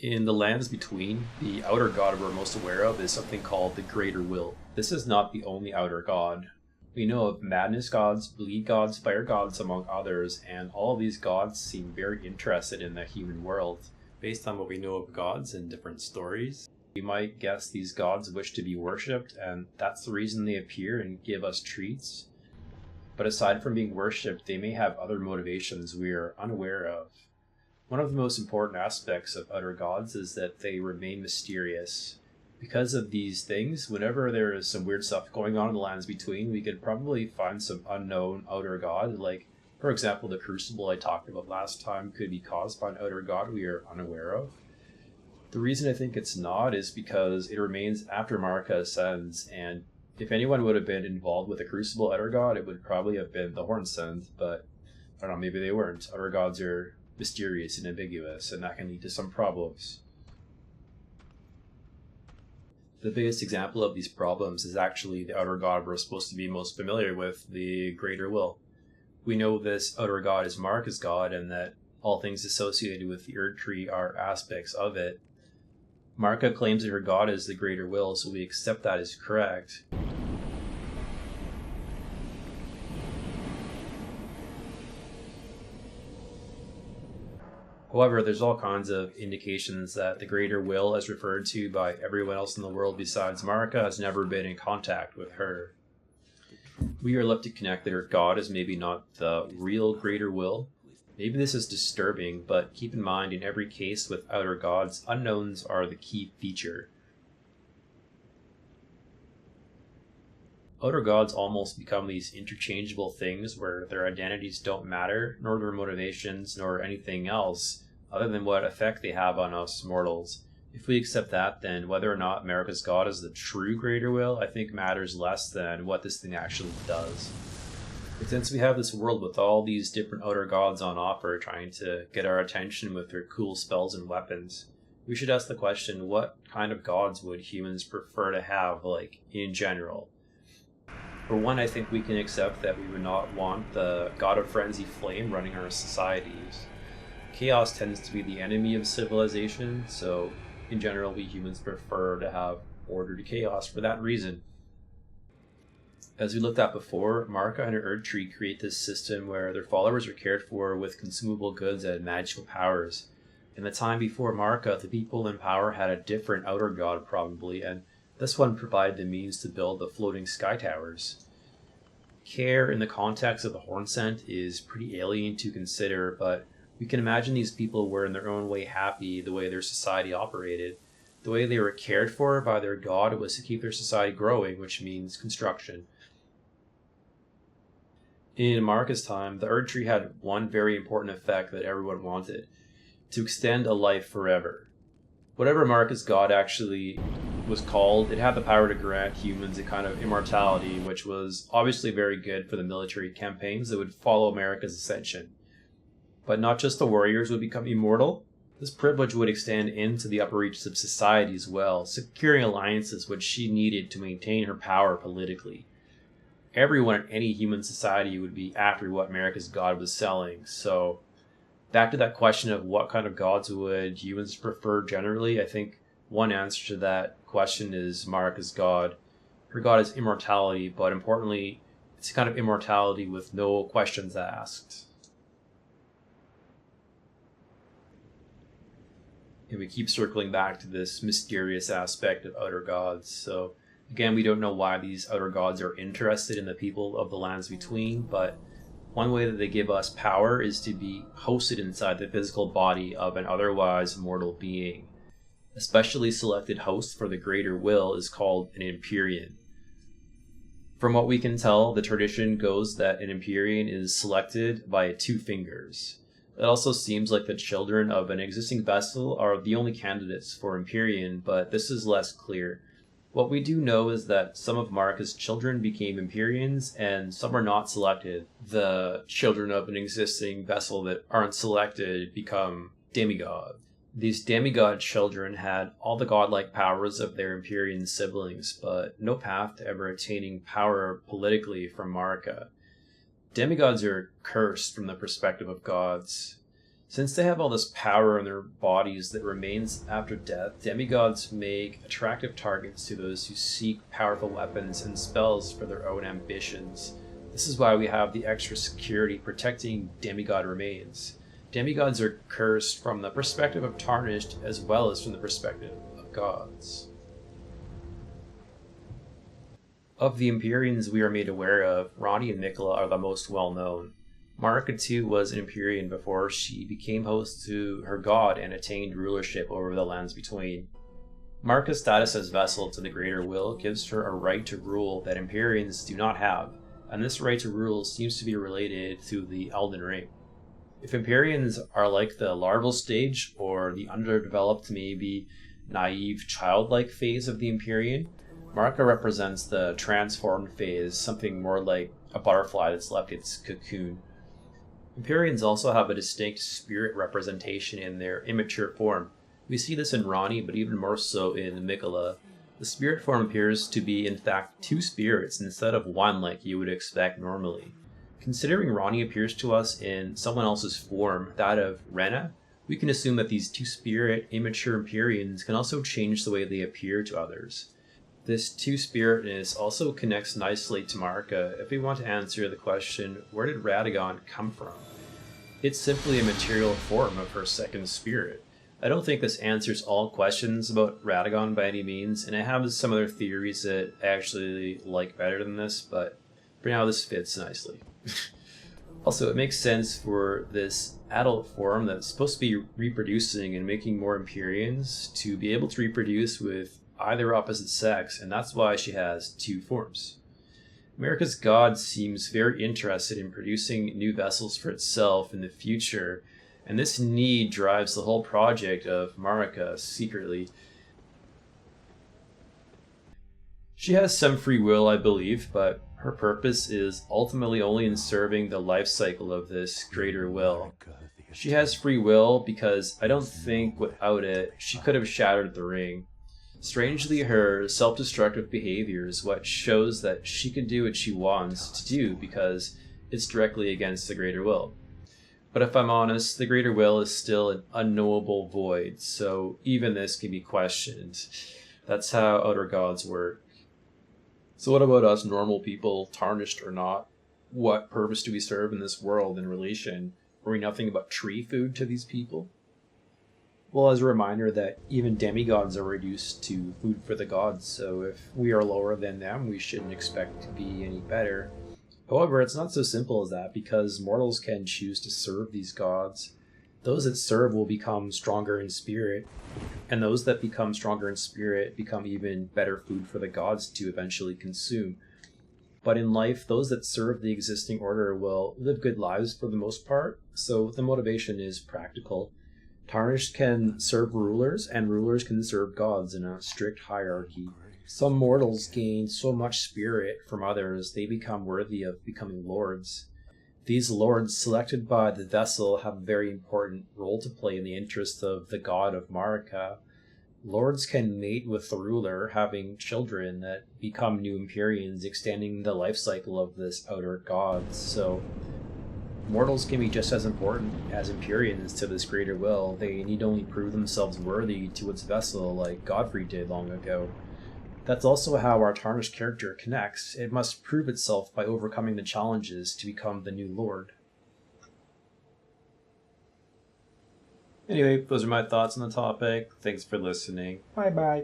In the lands between, the outer god we're most aware of is something called the Greater Will. This is not the only outer god. We know of madness gods, bleed gods, fire gods, among others, and all of these gods seem very interested in the human world. Based on what we know of gods in different stories, we might guess these gods wish to be worshipped, and that's the reason they appear and give us treats. But aside from being worshipped, they may have other motivations we are unaware of. One of the most important aspects of outer gods is that they remain mysterious. Because of these things, whenever there is some weird stuff going on in the lands between, we could probably find some unknown outer god, like, for example, the crucible I talked about last time could be caused by an outer god we are unaware of. The reason I think it's not is because it remains after Marika ascends, and if anyone would have been involved with a crucible outer god, it would probably have been the Hornsend, but I don't know, maybe they weren't. Outer gods are mysterious and ambiguous, and that can lead to some problems. The biggest example of these problems is actually the outer god we're supposed to be most familiar with, the Greater Will. We know this outer god is Marika's god, and that all things associated with the Erd Tree are aspects of it. Marika claims that her god is the Greater Will, so we accept that as correct. However, there's all kinds of indications that the Greater Will, as referred to by everyone else in the world besides Marika, has never been in contact with her. We are left to connect that her god is maybe not the real Greater Will. Maybe this is disturbing, but keep in mind, in every case with outer gods, unknowns are the key feature. Outer gods almost become these interchangeable things where their identities don't matter, nor their motivations, nor anything else, other than what effect they have on us mortals. If we accept that, then whether or not Marika's god is the true Greater Will, I think matters less than what this thing actually does. But since we have this world with all these different outer gods on offer trying to get our attention with their cool spells and weapons, we should ask the question, what kind of gods would humans prefer to have, like, in general? For one, I think we can accept that we would not want the god of frenzy flame running our societies. Chaos tends to be the enemy of civilization, so in general we humans prefer to have order to chaos for that reason. As we looked at before, Marika and her Erd Tree create this system where their followers are cared for with consumable goods and magical powers. In the time before Marika, the people in power had a different outer god probably, and this one provided the means to build the floating sky towers. Care in the context of the Hornsent is pretty alien to consider, but we can imagine these people were in their own way happy the way their society operated. The way they were cared for by their god was to keep their society growing, which means construction. In Marika's time, the Erd Tree had one very important effect that everyone wanted: to extend a life forever. Whatever Marika's god actually was called, it had the power to grant humans a kind of immortality, which was obviously very good for the military campaigns that would follow Marika's ascension. But not just the warriors would become immortal. This privilege would extend into the upper reaches of society as well, securing alliances which she needed to maintain her power politically. Everyone in any human society would be after what Marika's god was selling, so back to that question of what kind of gods would humans prefer generally, I think one answer to that question is Marika's god. Her god is immortality, but importantly, it's a kind of immortality with no questions asked. And we keep circling back to this mysterious aspect of outer gods. So again, we don't know why these outer gods are interested in the people of the lands between, but one way that they give us power is to be hosted inside the physical body of an otherwise mortal being. A specially selected host for the Greater Will is called an Empyrean. From what we can tell, the tradition goes that an Empyrean is selected by 2 fingers. It also seems like the children of an existing vessel are the only candidates for Empyrean, but this is less clear. What we do know is that some of Marika's children became Empyreans, and some are not selected. The children of an existing vessel that aren't selected become demigods. These demigod children had all the godlike powers of their Empyrean siblings, but no path to ever attaining power politically from Marika. Demigods are cursed from the perspective of gods. Since they have all this power in their bodies that remains after death, demigods make attractive targets to those who seek powerful weapons and spells for their own ambitions. This is why we have the extra security protecting demigod remains. Demigods are cursed from the perspective of Tarnished as well as from the perspective of gods. Of the Empyreans we are made aware of, Ranni and Miquella are the most well known. Marika too was an Empyrean before she became host to her god and attained rulership over the lands between. Marika's status as vessel to the Greater Will gives her a right to rule that Empyreans do not have, and this right to rule seems to be related to the Elden Ring. If Empyreans are like the larval stage, or the underdeveloped, maybe naive, childlike phase of the Empyrean, Marika represents the transformed phase, something more like a butterfly that's left its cocoon. Empyreans also have a distinct spirit representation in their immature form. We see this in Ranni, but even more so in Miquella. The spirit form appears to be in fact two spirits instead of one like you would expect normally. Considering Ranni appears to us in someone else's form, that of Ranni, we can assume that these two-spirit, immature Empyreans can also change the way they appear to others. This two-spiritness also connects nicely to Marika if we want to answer the question, where did Radagon come from? It's simply a material form of her second spirit. I don't think this answers all questions about Radagon by any means, and I have some other theories that I actually like better than this, but for now this fits nicely. Also, it makes sense for this adult form that's supposed to be reproducing and making more Empyreans to be able to reproduce with either opposite sex, and that's why she has two forms. Marika's god seems very interested in producing new vessels for itself in the future, and this need drives the whole project of Marika secretly. She has some free will, I believe, but her purpose is ultimately only in serving the life cycle of this greater will. She has free will because I don't think without it she could have shattered the ring. Strangely, her self-destructive behavior is what shows that she can do what she wants to do because it's directly against the greater will. But if I'm honest, the greater will is still an unknowable void, so even this can be questioned. That's how outer gods work. So what about us normal people, tarnished or not? What purpose do we serve in this world in relation? Are we nothing but tree food to these people? Well, as a reminder that even demigods are reduced to food for the gods, so if we are lower than them, we shouldn't expect to be any better. However, it's not so simple as that, because mortals can choose to serve these gods. Those that serve will become stronger in spirit, and those that become stronger in spirit become even better food for the gods to eventually consume. But in life, those that serve the existing order will live good lives for the most part, so the motivation is practical. Tarnished can serve rulers, and rulers can serve gods in a strict hierarchy. Some mortals gain so much spirit from others they become worthy of becoming lords. These lords, selected by the vessel, have a very important role to play in the interest of the god of Marika. Lords can mate with the ruler, having children that become new Empyreans, extending the life cycle of this outer god. So mortals can be just as important as Empyreans to this greater will. They need only prove themselves worthy to its vessel like Godfrey did long ago. That's also how our Tarnished character connects. It must prove itself by overcoming the challenges to become the new lord. Anyway, those are my thoughts on the topic. Thanks for listening. Bye bye.